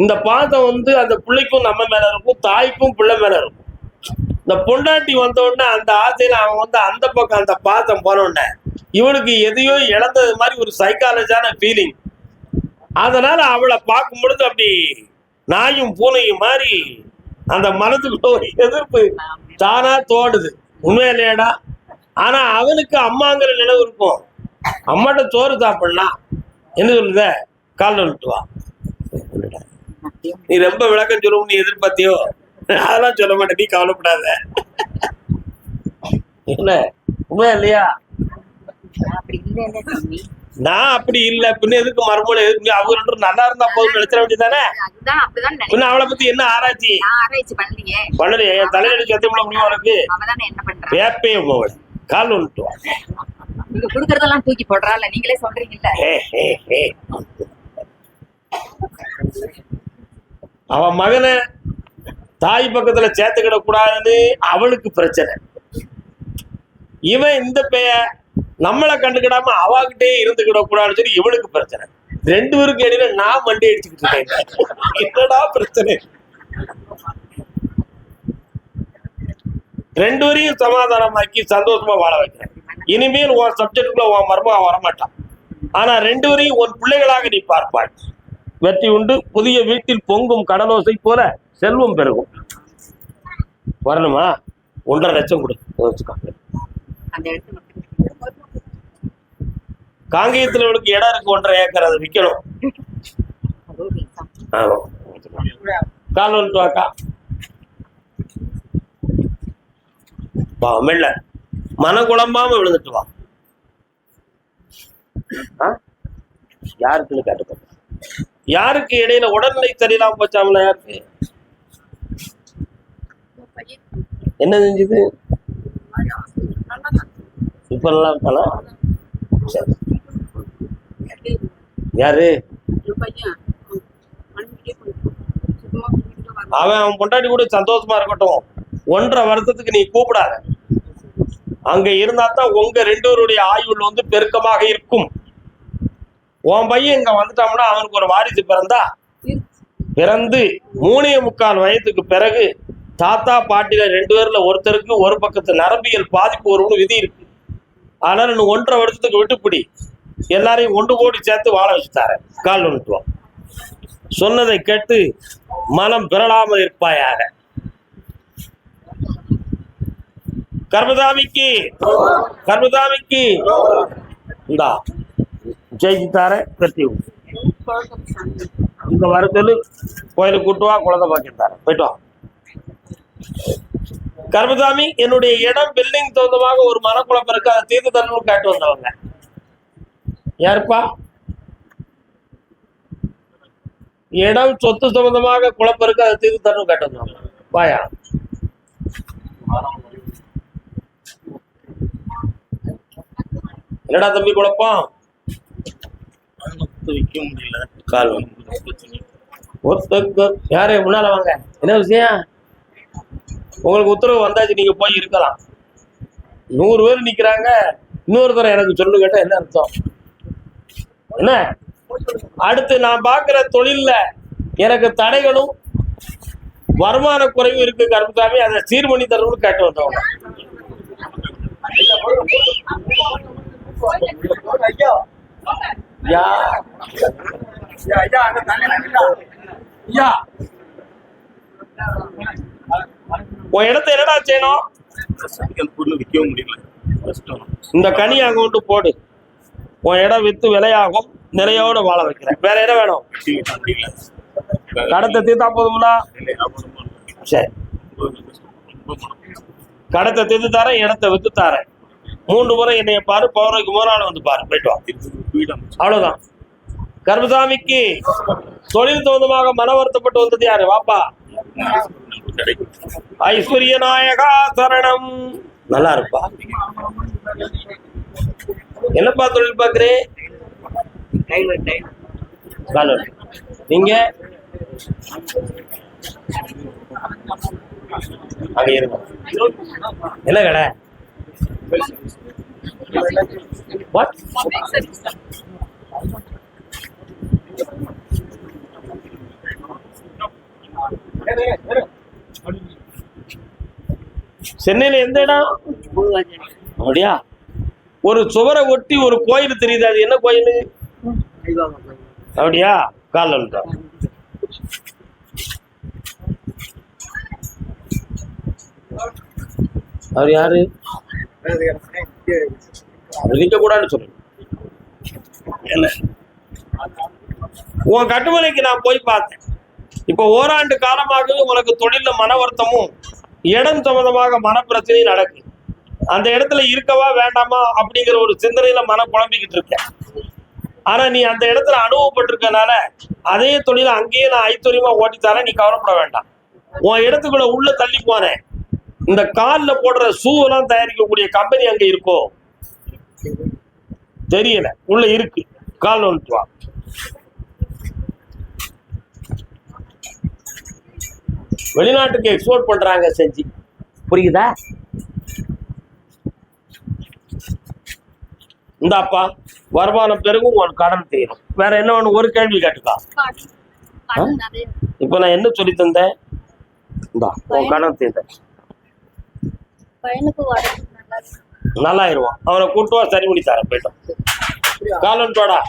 Speaker 1: இந்த பாசம் வந்து அந்த பிள்ளைக்கும் நம்ம மேல இருக்கும், தாய்க்கும் பிள்ளை மேல இருக்கும். இந்த பொண்டாட்டி வந்த உடனே அந்த ஆசையில அவன் வந்து அந்த பக்கம் அந்த பாசம் போன உடனே இவனுக்கு எதையோ இழந்தது மாதிரி ஒரு சைக்காலஜியான ஃபீலிங். அதனால அவளை பார்க்கும் பொழுது அப்படி நாயும் பூனையும் மாதிரி அந்த மனதுக்குள்ள ஒரு எதிர்ப்பு தானா தோடுது. உண்மையா இல்லையாடா? ஆனா அவனுக்கு அம்மாங்கிற நினைவு இருக்கும். அம்மாட்ட சோறு சாப்பிடலாம். என்ன சொல்லுத? கால் வந்துட்டு வா. நீ ரொம்ப விளக்கம் சொல்லுவோம் நீ எதிர்பார்த்தியோ? அதெல்லாம் சொல்ல மாட்டேன், நீ கவலைப்படாத. என்ன உண்மையா இல்லையா?
Speaker 3: அப்படி இல்ல தம்பி.
Speaker 1: நான் அப்படி இல்ல, பின்ன எதுக்கு மறுமொழி எதுக்கு? அவங்க ரெண்டு பேரும் நல்லா இருந்தா போதும் நினைச்சிட வேண்டியதானே.
Speaker 3: அதுதான் அப்படிதான்
Speaker 1: பின்ன
Speaker 3: நினைக்கிறேன்.
Speaker 1: அவளை பத்தி என்ன ஆராய்ச்சி?
Speaker 3: நான் ஆராய்ச்சி பண்ணலையே.
Speaker 1: பண்ணலையே, என் தலையில சத்தியம் பண்ண முடியும் உனக்கு?
Speaker 3: அவதானே என்ன பண்றா?
Speaker 1: வேப்பே போவல் கால் வந்துட்டு வா.
Speaker 3: நீங்க குடுக்கறதெல்லாம் தூக்கி போடுறாள், நீங்களே சொல்றீங்கல்ல.
Speaker 1: அவன் மகனை தாய் பக்கத்துல சேர்த்துக்கிட கூடாதுன்னு அவளுக்கு பிரச்சனை. இவன் இந்த பெய நம்மளை கண்டுக்கிடாம அவகிட்டே இருந்துக்கிட கூடாதுன்னு சொல்லி இவளுக்கு பிரச்சனை. ரெண்டு பேருக்கு இடையில நான் மண்டி அடிச்சுக்கிட்டு இருக்கேன். என்னடா பிரச்சனை? ரெண்டு பேரையும் சமாதானமாக்கி சந்தோஷமா வாழ வைக்கிறேன். இனிமேல் உன் சப்ஜெக்டுக்குள்ள உன் மருமகன் வரமாட்டான். ஆனா ரெண்டு பேரையும் உன் பிள்ளைகளாக நீ பார்ப்பாய். வெற்றி உண்டு. புதிய வீட்டில் பொங்கும் கடலோசை போல செல்வம் பெருகும். வரணுமா? 1.5 லட்சம் கொடு வச்சுக்கோங்க.
Speaker 3: அந்த இடத்துல
Speaker 1: காங்கேயத்துல இவனுக்கு இடம் இருக்கு 1.5 ஏக்கர், அதை விற்கணும். கால் வந்துட்டு வாக்கா. வா மெல்ல, மன குழம்பாம விழுந்துட்டு வா. யாருக்குன்னு கேட்டு, யாருக்கு இடையில உடல்நிலை சரியில்லாம போச்சாமல? யாருக்கு என்ன செஞ்சது? இப்ப நல்லா இருக்கானா? சரி. யாரு அவன் பொண்டாட்டி கூட சந்தோஷமா இருக்கட்டும். 1.5 வருஷத்துக்கு நீ கூப்பிடாத. அங்க இருந்தா தான் உங்க 2 பேருடைய ஆயுள் வந்து பெருக்கமாக இருக்கும். உன் பையன் இங்க வந்துட்டான்னா அவனுக்கு ஒரு வாரிசு பிறந்து 3.25 வயதுக்கு பிறகு தாத்தா பாட்டில 2 பேர்ல ஒருத்தருக்கு ஒரு பக்கத்து நரம்பியல் பாதிப்பு வரும்னு விதி இருக்கு. அதனால நீ 1.5 வருஷத்துக்கு விட்டுப்பிடி. எல்லாரையும் 1 கோடி சேர்த்து வாழ வச்சுட்டார. கால் வந்துட்டுவோம். சொன்னதை கேட்டு மனம் பிறழாமல் இருப்பாயாக. கர்மதாமிக்கு கர்மதாமிக்கு இந்தா ஜெயிச்சுட்டார. கட்டி இங்க வரது கோயிலுக்கு கூட்டுவா, குழந்தை பாக்கிட்டார. போயிட்டு வா. கர்மதாமி, என்னுடைய இடம் பில்டிங் சொந்தமாக ஒரு மனக்குழப்பம் இருக்கு, அதை தீர்த்து தரணும் கேட்டு வந்தவங்க. யாருப்பா? இடம் சொத்து சம்பந்தமாக குழப்பம் இருக்கு, அதை தீர்த்து தரணும் கேட்டு வந்தவங்க. வாயா. என்னடா தம்பி குழப்பம்? வைக்க முடியல, கால் யாரு முன்னால வாங்க. என்ன விஷயம்? உங்களுக்கு உத்தரவு வந்தாச்சு, நீங்க போய் இருக்கலாம். 100 பேர் நிக்கிறாங்க. இன்னொருத்தர எனக்கு சொல்லு கேட்டா என்ன அர்த்தம்? என்ன அடுத்து நான் பாக்குற தொழில்ல எனக்கு தடைகளும் வருமான குறைவும் இருக்கு கருப்புசாமி, அதை சீர் பண்ணி தரணும்னு கேட்டு வந்தவங்க. உன் இடத்த என்னடா செய்யணும்? இந்த கனி அங்க கொண்டு போடு. உன் இடம் வித்து விலையாகும், நிறையோட வாழ வைக்கிறேன். வேற என்ன வேணும்? கடத்தை தீர்த்தா போதுங்களா? சரி, கடத்தை தீர்த்து தாரேன், இடத்தை வித்து தாரேன். 3 முறை என்னைய பாரு, பௌர்ணமிக்கு 3 நாள் வந்து பாரு. போயிட்டு வா. அவ்வளவுதான். கர்மசாமிக்கு தொழில் தகுந்தமாக மன வருத்தப்பட்டு வந்தது யாரு? வாப்பா. ஐஸ்வர்ய நாயகா சரணம். நல்லா இருப்பா. என்னப்பா தொழில் பாக்குறேன்? நீங்க அங்க இருங்க. என்ன கடை? What? சென்னையில எந்த இடம்? அப்படியா? ஒரு சுவரை ஒட்டி ஒரு கோயில் தெரியுது, அது என்ன கோயில்? அப்படியா? கால் வந்துட்டோம். அவர் யாரு? நிக்க கூடாதுன்னு சொல்லு. என்ன உன் கட்டுமலைக்கு நான் போய் பார்த்தேன். இப்போ ஓராண்டு காலமாகவே உனக்கு தொழில மன வருத்தமும் இடம் சம்பந்தமாக மனப்பிரச்சனையும் நடக்கு. அந்த இடத்துல இருக்கவா வேண்டாமா அப்படிங்கிற ஒரு சிந்தனையில மனம் குழம்பிக்கிட்டு இருக்க. ஆனா நீ அந்த இடத்துல அனுபவப்பட்டிருக்கனால அதே தொழில அங்கேயே நான் ஐத்தொரியமா ஓட்டித்தாரேன், நீ கவலைப்பட வேண்டாம். உன் இடத்துக்குள்ள உள்ள தள்ளி போனேன். இந்த காலில் போடுற ஷூ எல்லாம் தயாரிக்கக்கூடிய கம்பெனி அங்க இருக்கோ தெரியல, உள்ள இருக்கு. கால் வந்துட்டு வா. வெளிநாட்டுக்கு எக்ஸ்போர்ட் பண்றாங்க செஞ்சு, புரியுதா? இந்தாப்பா வருமானம் பெருகும், உன் கடன் தீரும். வேற என்ன ஒண்ணு ஒரு கேள்வி கேட்டுக்கா. இப்ப நான் என்ன சொல்லி தந்தேன்? இந்தா உன் கடன் தீர்ந்த நல்லாயிருவான். அவனை கூட்டுவா, சரி பண்ணி தரேன். போயிட்டோம். காலன் தோடா.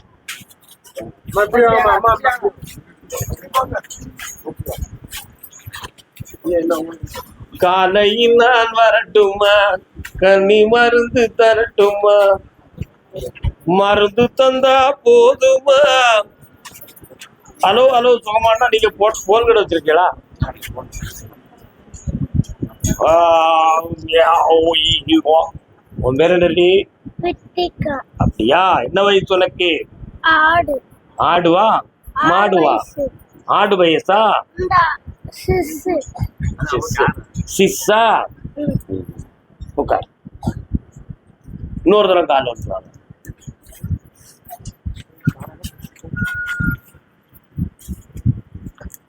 Speaker 1: காலையில் நான் வரட்டுமா, கனி மருந்து தரட்டுமா, மருந்து தந்தா போதுமா. ஹலோ ஹலோ சுகமானா நீங்க போன் கடை வச்சிருக்கீங்களா? உன் பேர் என்னடி? அப்படியா? என்ன வயசு உனக்கு? ஆடுவா மாடுவா? ஆடு வயசா? சிஸ்ஸா? உட்கார். இன்னொரு தடவை கால் வந்துருவாங்க.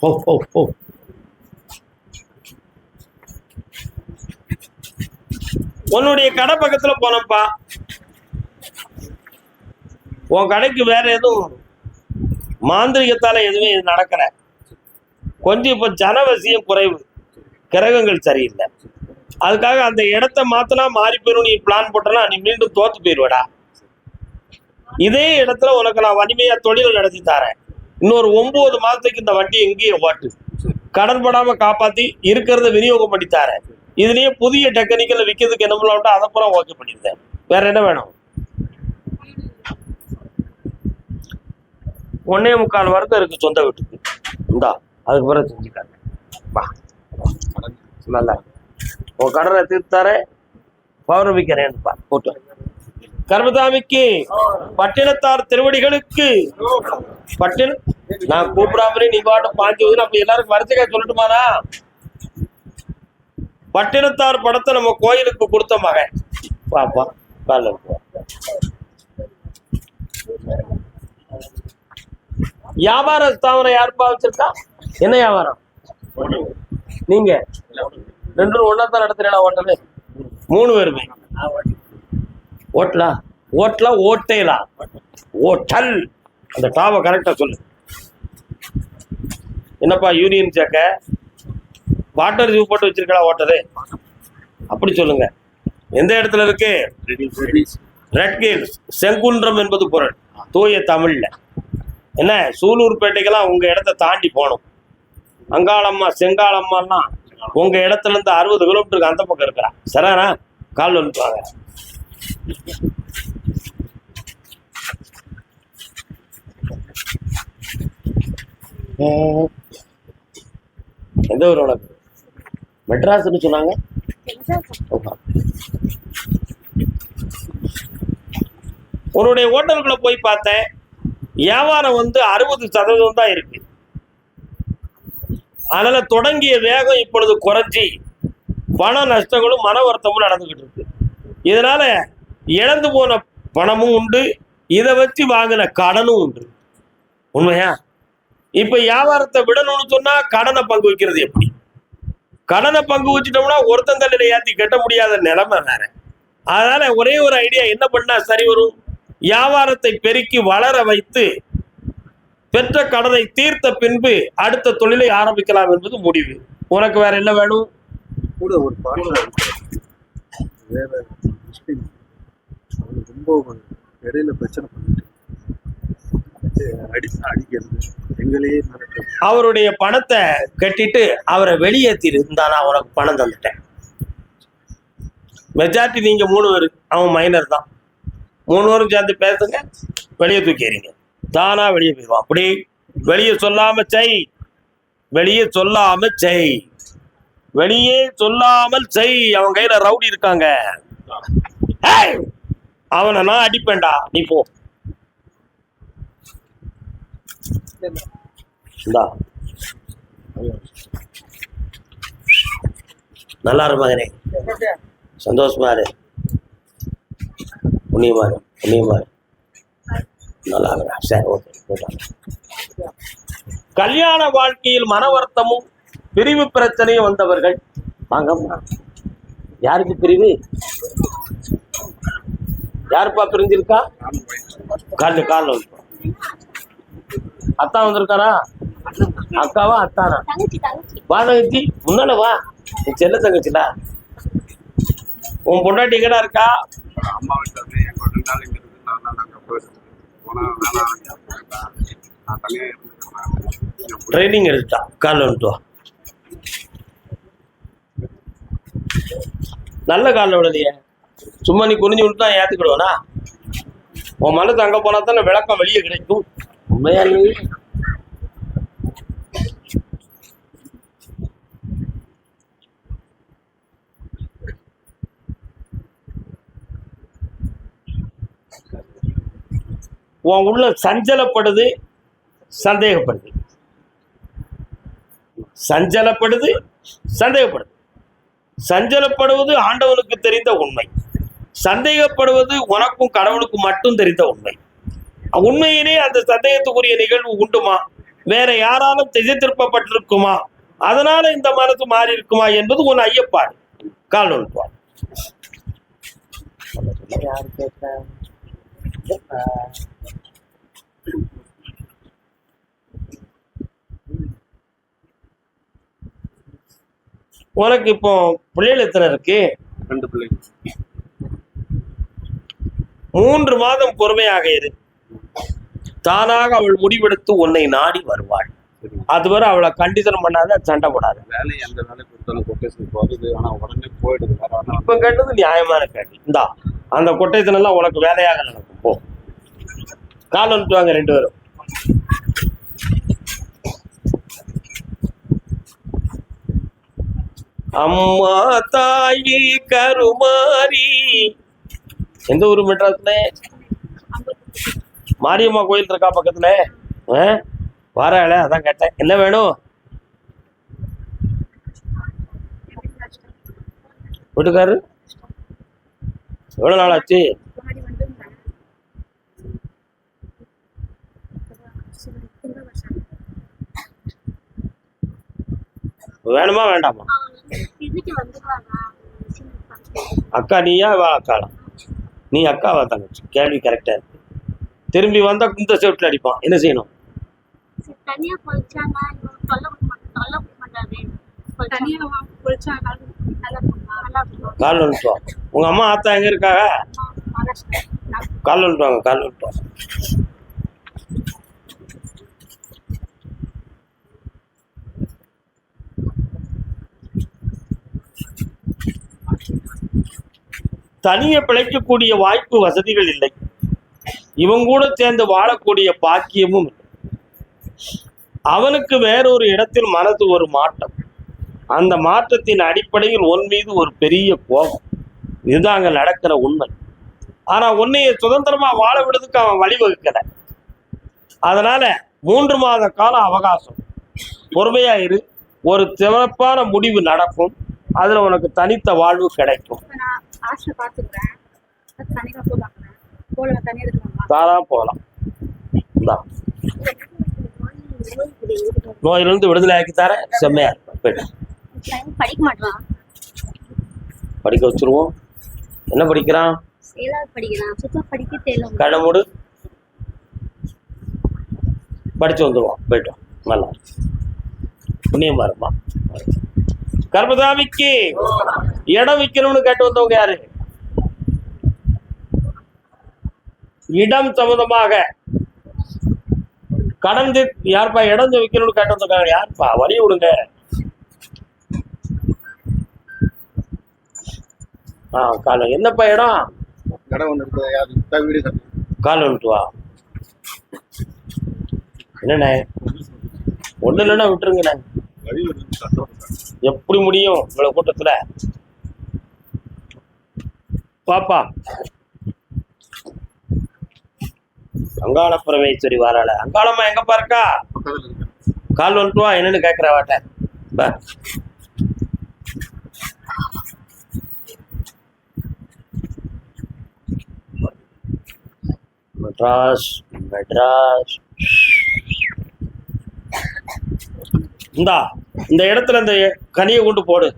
Speaker 1: ஓ ஓ ஓ உன்னுடைய கடை பக்கத்துல போனப்பா, உன் கடைக்கு வேற எதுவும் மாந்திரிகத்தால எதுவுமே நடக்கல. கொஞ்சம் இப்ப ஜனவசியம் குறைவு, கிரகங்கள் சரியில்லை. அதுக்காக அந்த இடத்த மாத்தினா மாறி போயிடும். நீ பிளான் போட்டனா நீ மீண்டும் தோத்து போயிடுவடா. இதே இடத்துல உனக்கு நான் வலிமையா தொழில் நடத்தி தரேன். இன்னொரு 9 மாதத்துக்கு இந்த வண்டி எங்கேயே ஓட்டு, கடன் படாம காப்பாத்தி இருக்கிறத விநியோகம் பண்ணி தரேன். இதுலயே புதிய டெக்னிக்கல் விற்கிறதுக்கு என்ன பண்ணலாம், அதை பூரா ஓகே பண்ணிருந்தேன். வேற என்ன வேணும்? 1.25 வருடம் இருக்கு சொந்த வீட்டுக்கு. இந்தா அதுக்கு பிறகு செஞ்சுக்காங்க. வா நல்லா உன் கடனை தீர்த்தாரே, பௌர்ணமிக்கிறேன்ப்பா போட்டு. கர்மதாமிக்கு பட்டினத்தார் திருவடிகளுக்கு பட்டின நான் கூப்பிடாமலே நீ பாட்டு பாஞ்சு அப்படி எல்லாருக்கும் வரிசைக்கா சொல்லட்டுமானா? பட்டினத்தார் படத்தை நம்ம கோயிலுக்கு கொடுத்த மகன் பாப்பா கால. வியாபார ஸ்தாபனம் யாருப்பா வச்சிருக்கா? என்ன வியாபாரம்? நீங்க 2 ஒன்னாத்தான் நடத்துறா ஹோட்டலு? 3 பேருமே ஓட்டலா? ஓட்டலா ஓட்டேலா? ஓட்டல். அந்த டாவை கரெக்டா சொல்லு. என்னப்பா யூனியன் சேக்க வாட்டர் ஜூ போட்டு வச்சிருக்கா ஓட்டரு? அப்படி சொல்லுங்க. எந்த இடத்துல இருக்கு? ரெட் ஹில்ஸ், செங்குன்றம் என்பது பொருள் தூய தமிழ்ல. என்ன சூலூர்பேட்டைக்கெல்லாம் உங்க இடத்த தாண்டி போகணும். அங்காளம்மா செங்காளம்மாலாம் உங்க இடத்துல இருந்து 60 கிலோமீட்டருக்கு அந்த பக்கம் இருக்கிறா. சரிண்ணா? கால் வந்துவாங்க. எந்த ஊர் உனக்கு? மெட்ராஸ்ன்னு சொன்னாங்க. உன்னுடைய ஹோட்டலுக்குள்ள போய் பார்த்தேன், வியாபாரம் 60% தான் இருக்கு. அதனால தொடங்கிய வேகம் இப்பொழுது குறைஞ்சி பண நஷ்டங்களும் மன வருத்தமும் நடந்துகிட்டு இருக்கு. இதனால இழந்து போன பணமும் உண்டு, இதை வச்சு வாங்கின கடனும் உண்டு. உண்மையா? இப்ப வியாபாரத்தை விடணும்னு சொன்னா கடனை பங்கு வைக்கிறது எப்படி? கடனை பங்கு வச்சுட்டோம்னா ஒருத்தன் தலையில ஏற்றி கட்ட முடியாத நிலைமை வேற. அதனால ஒரே ஒரு ஐடியா, என்ன பண்ணா சரி வரும்? வியாபாரத்தை பெருக்கி வளர வைத்து பெற்ற கடனை தீர்த்த பின்பு அடுத்த தொழிலை ஆரம்பிக்கலாம் என்பது முடிவு. உனக்கு வேற என்ன வேணும்?
Speaker 2: கூட ஒரு வேற ரொம்ப இடையில பிரச்சனை பண்ணிட்டு அடிக்கிறது, எங்களையே அவருடைய பணத்தை கட்டிட்டு அவரை வெளியேற்றிரு. இருந்தா நான் உனக்கு பணம் தந்துட்டேன். மெஜாரிட்டி நீங்க 3 பேர், அவன் மைனர் தான். 3 பேரும் சேர்ந்து பேசுங்க, வெளியே தூக்கிறீங்க, தானா வெளியே போயிடுவான். அப்படி வெளியே சொல்லாம செய்.
Speaker 1: வெளியே சொல்லாம செய், வெளியே சொல்லாமல் செய். அவன் கையில ரவுடி இருக்காங்க. ஏய், அவனை நான் அடிப்பேன்டா, நீ போ. இந்தா. நல்லா இரு மகனே, சந்தோஷமா இரு, புண்ணியமா இரு, புண்ணியமா இரு. நல்லா இருக்கா? சரி, ஓகே. கல்யாண வாழ்க்கையில் மன வருத்தமும் பிரிவு பிரச்சனையும் வந்தவர்கள் வாங்கம்மா. யாருக்கு பிரிவு? யாருப்பா பிரிஞ்சிருக்கா? காலு கால அத்தா வந்திருக்காரா? அக்காவா அத்தானா? வா தங்கச்சி, முன்னால வா. நீ செல்ல தங்கச்சிடா. உன் பொண்டாட்டி எங்கடா இருக்கா? ட்ரைனிங் எடுத்துட்டா. காலில் வந்துட்டு வா. நல்ல காலில் விடலையே, சும்மா நீ குனிஞ்சு விட்டு தான் ஏற்றுக்கிடுவேனா? உன் மனசு அங்கே போனா தானே விளக்கம் வெளியே கிடைக்கும். உண்மையா நீ உன் உள்ள சஞ்சலப்படுது, சந்தேகப்படுது, சஞ்சலப்படுது, சந்தேகப்படுது. சஞ்சலப்படுவது ஆண்டவனுக்கு தெரிந்த உண்மை, சந்தேகப்படுவது உனக்கும் கடவுளுக்கும் மட்டும் தெரிந்த உண்மை. உண்மையிலே அந்த சந்தேகத்துக்குரிய நிகழ்வு உண்டுமா, வேற யாராலும் திசை திருப்பப்பட்டிருக்குமா, அதனால இந்த மனசு மாறி இருக்குமா என்பது உன் ஐயப்பாடு. கால் ஒன்றுவா. யாரு கேட்க? உனக்கு இப்போ பிள்ளைகள் எத்தனை இருக்கு?
Speaker 4: 2 பிள்ளைங்க.
Speaker 1: 3 மாதம் பொறுமையாக இரு. தானாக அவள் முடிவெடுத்து உன்னை நாடி வருவாள். அதுவரை அவளை கண்டிஷன் பண்ணாத, சண்டை போடாது.
Speaker 4: வேலை எந்த வேலை கொடுத்தாலும் கொட்டேஷன் போகுது, ஆனா உடனே போயிடுது.
Speaker 1: இப்ப கேட்டது நியாயமான கேள்வி. இந்தா, அந்த கொட்டேஷன் எல்லாம் உனக்கு வேலையாக நடக்கும். போ, கால் வந்துட்டுவாங்க 2 பேரும். அம்மா தாயி கருமாரி. எந்த ஊரு மெட்ராஸ்ல? மாரியம்மா கோயில் இருக்கா பக்கத்துல? வராள, அதான் கேட்டேன். என்ன வேணும்? வீட்டுக்காரு எவ்வளவு நாள் ஆச்சு? வேணுமா வேண்டாமா? அக்கா நீயா? வா அக்காளா? நீ அக்காவா தங்கச்சி? கேள்வி கரெக்டா இருக்கு. திரும்பி வந்தா இந்த செவட்டில் அடிப்பான். என்ன செய்யணும்? கால் வந்துட்டு. உங்க அம்மா ஆத்தா எங்க இருக்காங்க? கால் வந்துட்டுவாங்க, கால் வந்துட்டுவாங்க. தனியே பிழைக்கக்கூடிய வாய்ப்பு வசதிகள் இல்லை. இவன் கூட சேர்ந்து வாழக்கூடிய பாக்கியமும் இல்லை. அவனுக்கு வேறொரு இடத்தில் மனது ஒரு மாற்றம். அந்த மாற்றத்தின் அடிப்படையில் உன் மீது ஒரு பெரிய கோபம். இதுதான் அங்க நடக்கிற உண்மை. ஆனா உன்னைய சுதந்திரமா வாழ விடுறதுக்கு அவன் வழிவகுக்கல. அதனால 3 மாத கால அவகாசம், பொறுமையா இரு. ஒரு சிறப்பான முடிவு நடக்கும். அதுல உனக்கு தனித்த வாழ்வு கிடைக்கும். தாரா போகலாம். நோயிலிருந்து விடுதலை ஆக்கி தர செம்மையா இருக்கும். படிக்க வச்சிருவோம். என்ன படிக்கிறான்? கடமுடு படிச்சு வந்துருவான். போயிட்டோம். நல்லா புண்ணியமா இருமா. கர்மசாமிக்கு இடம் விற்கணும்னு கேட்டு வந்தவங்க யாரு? இடம் சம்பந்தமாக கடன் யாருப்பா இடம் விற்கணும்னு கேட்டு வந்திருக்காங்க? யாருப்பா? வழி விடுங்க. காலம் என்னப்பா இடம்? கால் வந்துட்டு வா. என்னண்ணே ஒண்ணு இல்லைன்னா விட்டுருங்கண்ணே.
Speaker 4: வழி இருந்து கஷ்டம்.
Speaker 1: எப்படி முடியும் இவ்வளவு கூட்டத்துல? பாப்பா அங்காள பரமேஸ்வரி வாராள. அங்காளம்மா எங்கப்பா இருக்கா?
Speaker 4: பக்கத்துல இருக்கு.
Speaker 1: கால் வந்துட்டு வா, என்னன்னு கேக்குற வாட்ட. பா. மெட்ராஸ் மெட்ராஸ். இந்தா இந்த இடத்துல இந்த கனியை கொண்டு போடு.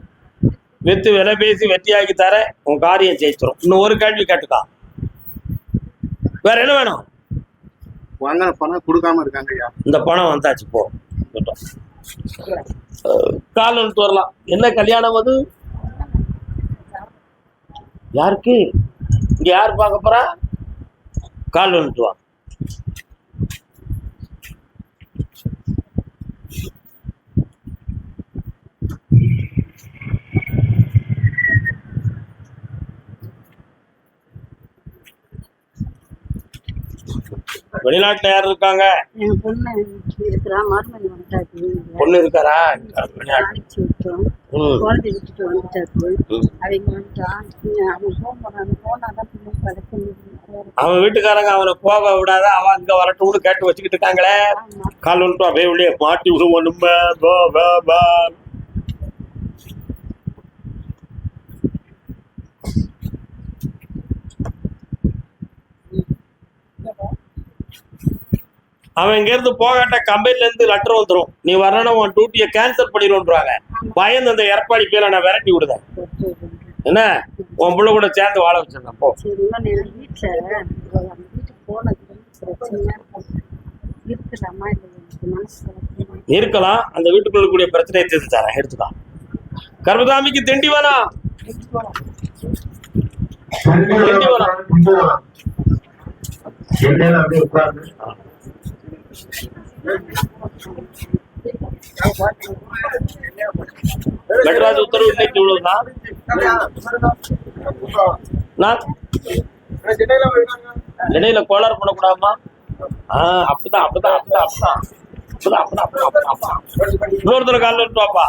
Speaker 1: வித்து விலை பேசி வெற்றியாக்கி தர, உன் காரியம் ஜெயிச்சிரும். இன்னும் ஒரு கேள்வி கேட்டுக்கா. வேற என்ன வேணும்?
Speaker 4: வாங்கின பணம் கொடுக்காம இருக்காங்க ஐயா.
Speaker 1: இந்த பணம் வந்தாச்சு போ. கால் வந்துட்டு வரலாம். என்ன கல்யாணம் அது? யாருக்கு? இங்க யார் பார்க்க போறா? கால் வந்துட்டு வா. வெளிநாட்டுல யார் இருக்காங்க?
Speaker 3: என் பொண்ணு இருக்கிறா, மருமகன் வந்துட்டாக்கு.
Speaker 1: பொண்ணு இருக்காரா?
Speaker 3: அழைச்சி விட்டோம், குழந்தை விட்டுட்டு வந்துட்டாக்கு. அவங்க வந்துட்டான். அவன் போன் பண்ணாங்க, போனாதான் பிள்ளை கிடைக்க.
Speaker 1: அவன் வீட்டுக்காரங்க அவனை போக விடாத, அவன் அங்க வரட்டும்னு கேட்டு வச்சுக்கிட்டு இருக்காங்களே. கால் வந்துட்டு அப்படியே உள்ளே மாட்டி விடுவோம். அவன் இங்க இருந்து போகாட்ட கம்பெனில இருந்து லெட்டர் வந்துடும், நீ வரணும், உன் டியூட்டியை கேன்சல் பண்ணிடுவாங்க. பயந்து அந்த எடப்பாடி பேரை நான் விரட்டி விடுதேன். என்ன உன் பிள்ளை கூட சேர்ந்து வாழ வச்சிருந்தேன். போ. இருக்கலாம், அந்த வீட்டுக்குள்ள கூடிய பிரச்சனையை தீர்த்து தரேன், எடுத்துக்கலாம். கர்மதாமிக்கு திண்டி வேணாம். திண்டி வேணாம். மெட்ராஸ் உத்தரவு இன்னைக்கு இவ்வளவுதான். இடையில கோளாறு பண்ணக்கூடாதுமா. அப்படிதான் அப்படிதான் அப்படிதான் அப்படிதான் அப்படிதான் அப்படிதான் அப்படிதான். இன்னொருத்தர காலில் பாப்பா.